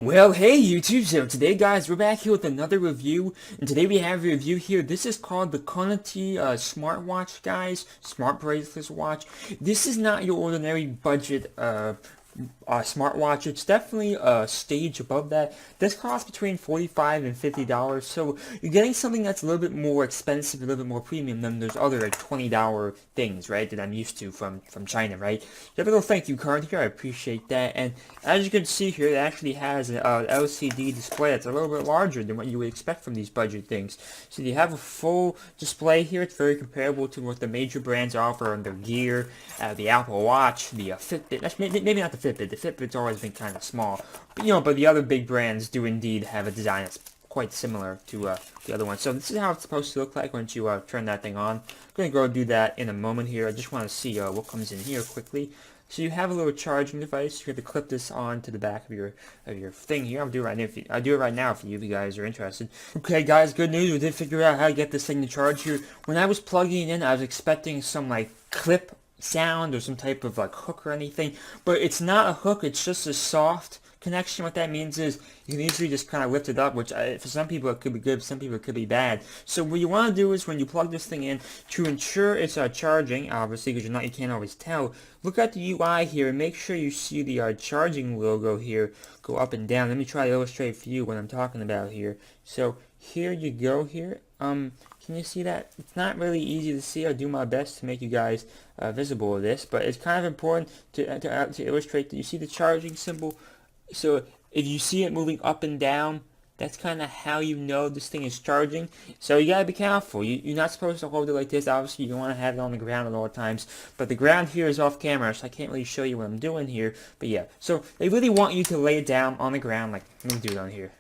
Well, hey YouTube, so today guys, we're back here with another review, and today we have a review here. This is called the Konitee smartwatch, guys, smart bracelets watch. This is not your ordinary budget smartwatch. It's definitely a stage above that. This costs between $45 and $50, so you're getting something that's a little bit more expensive, a little bit more premium than those other like $20 things, right, that I'm used to from China, right? You have a little thank you card here, I appreciate that, and as you can see here, it actually has an LCD display that's a little bit larger than what you would expect from these budget things. So you have a full display here. It's very comparable to what the major brands offer on their gear, the Apple Watch, the Fitbit. That's maybe not the Fitbit. The Fitbit's always been kind of small, but the other big brands do indeed have a design that's quite similar to the other one. So this is how it's supposed to look like once you turn that thing on. I'm going to go do that in a moment here. I just want to see what comes in here quickly. So you have a little charging device. You have to clip this on to the back of your thing here. I'll do it right now for you if you guys are interested. Okay, guys, good news. We did figure out how to get this thing to charge here. When I was plugging it in, I was expecting some like clip sound or some type of like hook or anything, but it's not a hook. It's just a soft connection. What that means is you can easily just kind of lift it up, which for some people it could be good, for some people it could be bad. So what you want to do is when you plug this thing in, to ensure it's charging, obviously, because you can't always tell, look at the UI here and make sure you see the charging logo here go up and down. Let me try to illustrate for you what I'm talking about here. So here you go here. Can you see that? It's not really easy to see. I'll do my best to make you guys visible of this, but it's kind of important to illustrate that you see the charging symbol. So if you see it moving up and down, that's kind of how you know this thing is charging. So you gotta be careful. You're not supposed to hold it like this. Obviously, you don't want to have it on the ground at all times. But the ground here is off camera, so I can't really show you what I'm doing here. But yeah, so they really want you to lay it down on the ground. Like, let me do it on here.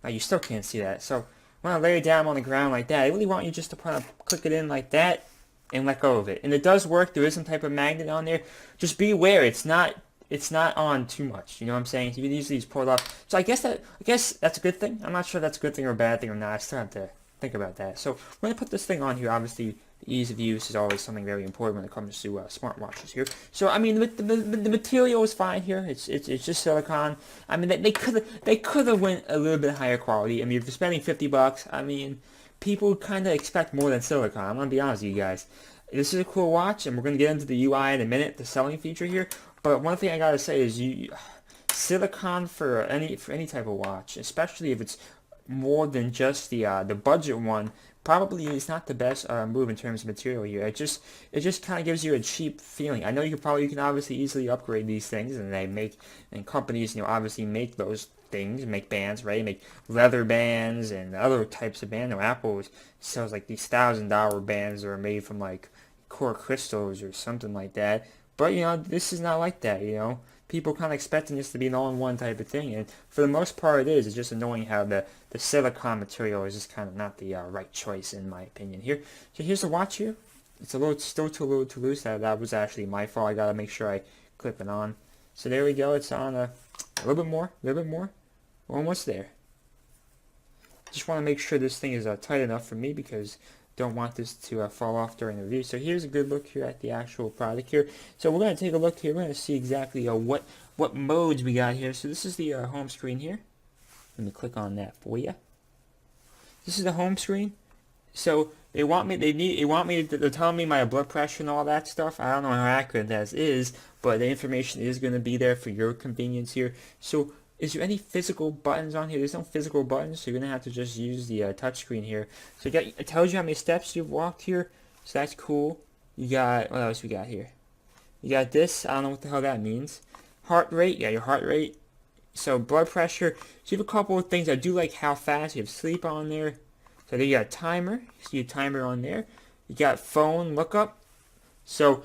Now you still can't see that. So when I lay it down on the ground like that, I really want you just to kind of click it in like that and let go of it. And it does work. There is some type of magnet on there. Just be aware. It's not on too much. You know what I'm saying? You can easily just pull it off. So I guess that's a good thing. I'm not sure if that's a good thing or a bad thing or not. I still have to think about that. So when I put this thing on here, obviously the ease of use is always something very important when it comes to smartwatches here. So I mean the material is fine here. It's just silicone. I mean they could have went a little bit higher quality. I mean if you're spending $50, I mean people kind of expect more than silicone. I'm gonna be honest with you guys. This is a cool watch, and we're gonna get into the UI in a minute, the selling feature here. But one thing I gotta say is silicone for any type of watch, especially if it's more than just the budget one, probably is not the best move in terms of material here. It just kind of gives you a cheap feeling. I know you can obviously easily upgrade these things, and companies obviously make those things, make bands, right? Make leather bands and other types of bands. Apple sells like these $1,000 bands that are made from like core crystals or something like that. But this is not like that. People kind of expecting this to be an all-in-one type of thing, and for the most part it is. It's just annoying how the silicone material is just kind of not the right choice in my opinion here. So here's the watch here. It's still too little too loose. That was actually my fault. I gotta make sure I clip it on. So there we go. It's on a little bit more. We're almost there. Just want to make sure this thing is tight enough for me because don't want this to fall off during the review. So here's a good look here at the actual product here. So we're going to take a look here. We're going to see exactly what modes we got here. So this is the home screen here. Let me click on that for you. This is the home screen. So they're telling me my blood pressure and all that stuff. I don't know how accurate that is, but the information is going to be there for your convenience here. So is there any physical buttons on here? There's no physical buttons, so you're going to have to just use the touch screen here. So it tells you how many steps you've walked here, so that's cool. You got, what else we got here? You got this, I don't know what the hell that means. Heart rate, yeah, your heart rate. So blood pressure. So you have a couple of things. I do like how fast. You have sleep on there. So there you got a timer. You see a timer on there. You got phone lookup. So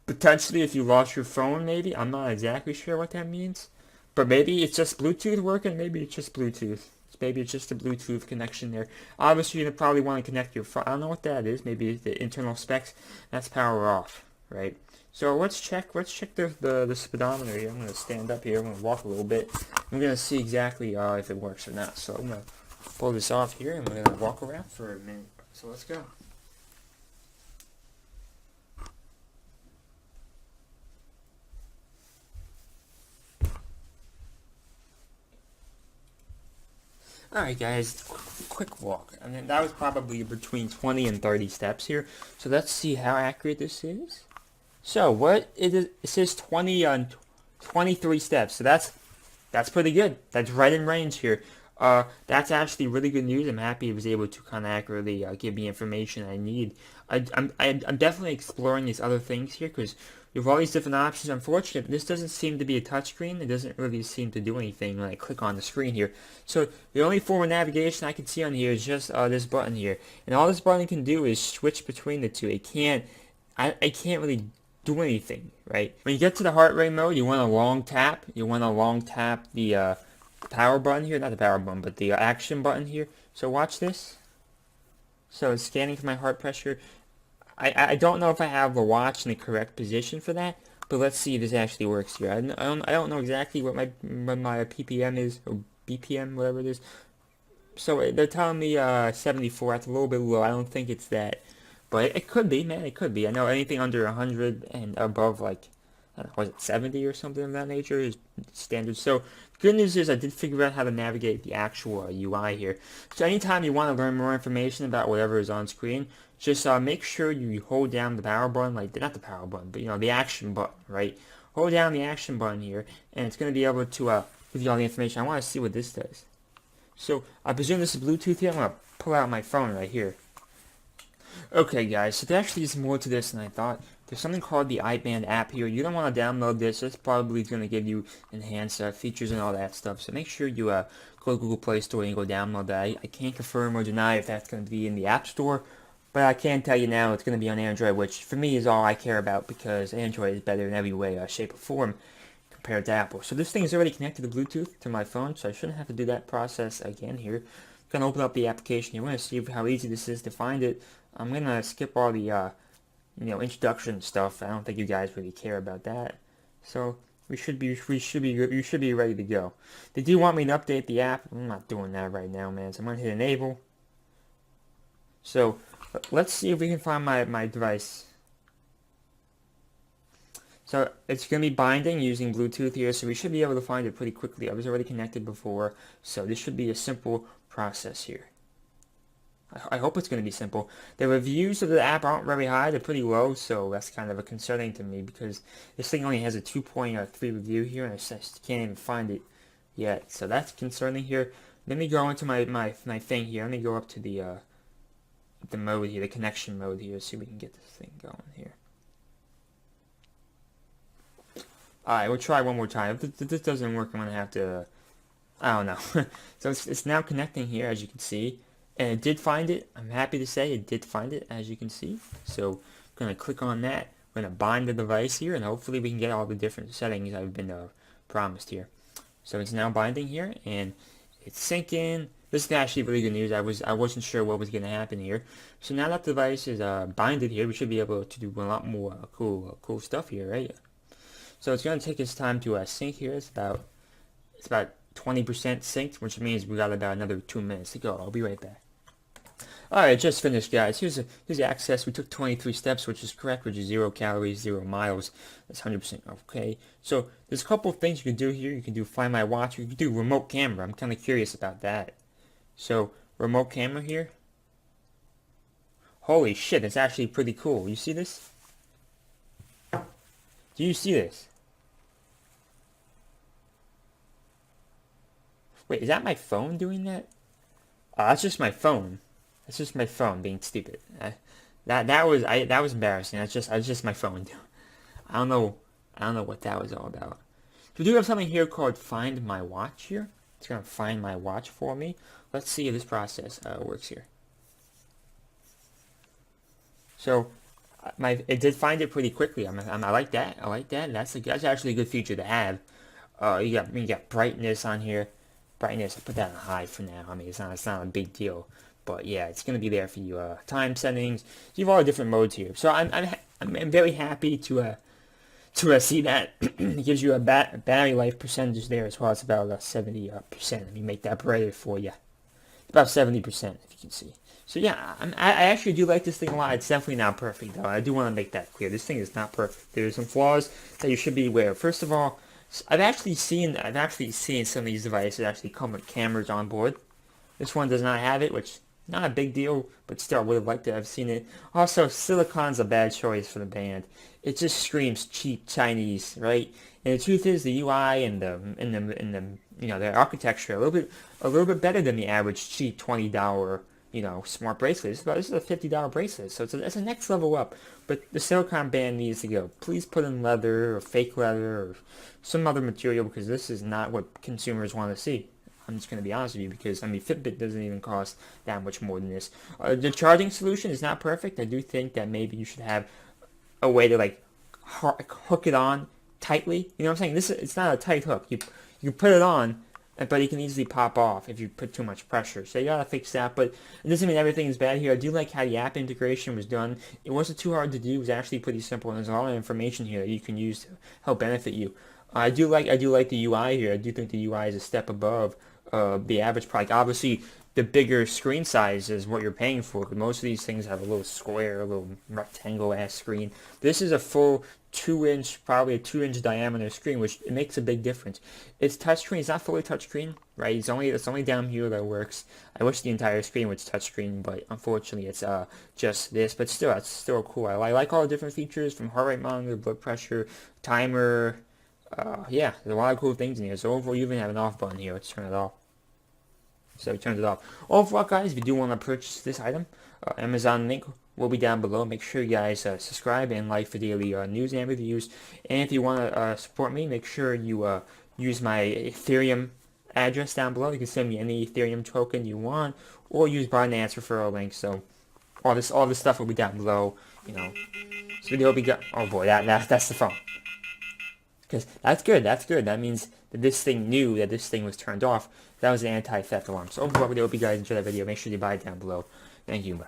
potentially if you lost your phone maybe, I'm not exactly sure what that means. But maybe it's just Bluetooth working. Maybe it's just Bluetooth. Maybe it's just a Bluetooth connection there. Obviously, you probably want to connect your phone. I don't know what that is. Maybe the internal specs. That's power off, right? So let's check the speedometer here. I'm going to stand up here. I'm going to walk a little bit. I'm going to see exactly if it works or not. So I'm going to pull this off here, and we're going to walk around for a minute. So let's go. Alright guys, quick walk. And then that was probably between 20 and 30 steps here. So let's see how accurate this is. So what it is, it says 20 on 23 steps. So that's pretty good. That's right in range here. That's actually really good news. I'm happy it was able to kind of accurately give me information I need. I'm definitely exploring these other things here because you have all these different options. Unfortunately, this doesn't seem to be a touchscreen. It doesn't really seem to do anything when I click on the screen here. So the only form of navigation I can see on here is just this button here. And all this button can do is switch between the two. I can't really do anything, right? When you get to the heart rate mode, you want a long tap. You want to long tap the power button here. Not the power button, but the action button here. So watch this. So it's scanning for my heart pressure. I don't know if I have the watch in the correct position for that, but let's see if this actually works here. I don't know exactly what my ppm is, or BPM, whatever it is. So they're telling me 74. That's a little bit low. I don't think it's that, but it could be, man. It could be. I know anything under 100 and above, like, I don't know, was it 70 or something of that nature is standard. So good news is I did figure out how to navigate the actual UI here. So anytime you want to learn more information about whatever is on screen, just make sure you hold down the power button, like, not the power button, but, you know, the action button, right? Hold down the action button here, and it's going to be able to give you all the information. I want to see what this does. So I presume this is Bluetooth here. I'm going to pull out my phone right here. Okay, guys, so there actually is more to this than I thought. There's something called the iBand app here. You don't want to download this. It's probably going to give you enhanced features and all that stuff. So make sure you go to Google Play Store and go download that. I can't confirm or deny if that's going to be in the App Store, but I can tell you now it's going to be on Android, which for me is all I care about because Android is better in every way, shape, or form compared to Apple. So this thing is already connected to Bluetooth to my phone, so I shouldn't have to do that process again here. I'm going to open up the application. You want to see how easy this is to find it. I'm going to skip all the introduction stuff. I don't think you guys really care about that. So you should be ready to go. They do want me to update the app. I'm not doing that right now, man. So I'm going to hit enable. So let's see if we can find my device. So it's going to be binding using Bluetooth here, so we should be able to find it pretty quickly. I was already connected before, so this should be a simple process here. I hope it's going to be simple. The reviews of the app aren't very high. They're pretty low, so that's kind of concerning to me because this thing only has a 2.3 review here, and I just can't even find it yet. So that's concerning here. Let me go into my thing here. Let me go up to the mode here, the connection mode here, see if we can get this thing going here. Alright, we'll try one more time. If this doesn't work, I'm going to have to, I don't know. So it's now connecting here, as you can see. And it did find it. I'm happy to say it did find it, as you can see. So I'm going to click on that. We're going to bind the device here, and hopefully we can get all the different settings I've been promised here. So it's now binding here, and it's syncing. This is actually really good news. I wasn't sure what was going to happen here. So now that the device is binded here, we should be able to do a lot more cool stuff here, right? So it's going to take its time to sync here. It's about 20% synced, which means we got about another 2 minutes to go. I'll be right back. Alright, just finished, guys. Here's the access. We took 23 steps, which is correct, which is 0 calories, 0 miles. That's 100% okay. So there's a couple of things you can do here. You can do Find My Watch. You can do remote camera. I'm kind of curious about that. So remote camera here. Holy shit, it's actually pretty cool. You see this? Do you see this? Wait, is that my phone doing that? Oh, that's just my phone. That's just my phone being stupid. That was embarrassing. That's just my phone. I don't know what that was all about. We do have something here called Find My Watch here. It's gonna find my watch for me. Let's see if this process works here. So it did find it pretty quickly. I like that. I like that. That's actually a good feature to have. You got brightness on here. Brightness, I put that on high for now. I mean, it's not a big deal. But yeah, it's gonna be there for you. Time settings. You have all the different modes here. So I'm very happy to see that. It gives you a battery life percentage there as well. It's about 70%. Let me make that brighter for you. About 70%, if you can see. So yeah, I actually do like this thing a lot. It's definitely not perfect though. I do want to make that clear. This thing is not perfect. There's some flaws that you should be aware of. First of all, I've actually seen some of these devices actually come with cameras on board. This one does not have it, which not a big deal, but still I would have liked to have seen it. Also, silicon's a bad choice for the band. It just screams cheap Chinese, right? And the truth is, the UI and the the architecture a little bit better than the average cheap $20 smart bracelet. This is a $50 bracelet, so it's a next level up. But the silicon band needs to go. Please put in leather or fake leather or some other material because this is not what consumers want to see. I'm just going to be honest with you because, I mean, Fitbit doesn't even cost that much more than this. The charging solution is not perfect. I do think that maybe you should have a way to, like, hook it on tightly. You know what I'm saying? It's not a tight hook. You put it on, but it can easily pop off if you put too much pressure. So you gotta fix that, but it doesn't mean everything is bad here. I do like how the app integration was done. It wasn't too hard to do. It was actually pretty simple, and there's a lot of information here that you can use to help benefit you. I do like the UI here. I do think the UI is a step above the average product. Obviously, the bigger screen size is what you're paying for. Because most of these things have a little square, a little rectangle-ass screen. This is a full 2-inch, probably a 2-inch diameter screen, which it makes a big difference. It's touchscreen. It's not fully touchscreen, right? It's only down here that works. I wish the entire screen was touchscreen, but unfortunately, it's just this. But still, it's still cool. I like all the different features from heart rate monitor, blood pressure, timer. Yeah, there's a lot of cool things in here. So overall, you even have an off button here. Let's turn it off. So it turns it off. Overall, guys, if you do want to purchase this item, Amazon link will be down below. Make sure you guys subscribe and like for daily news and reviews. And if you want to support me, make sure you use my Ethereum address down below. You can send me any Ethereum token you want, or use Binance referral link. So all this stuff will be down below. This video will be good. Oh boy, that's the phone. Because that's good. That means that this thing knew that this thing was turned off. That was an anti-theft alarm. So overall, I hope you guys enjoyed that video. Make sure you buy it down below. Thank you. Bye.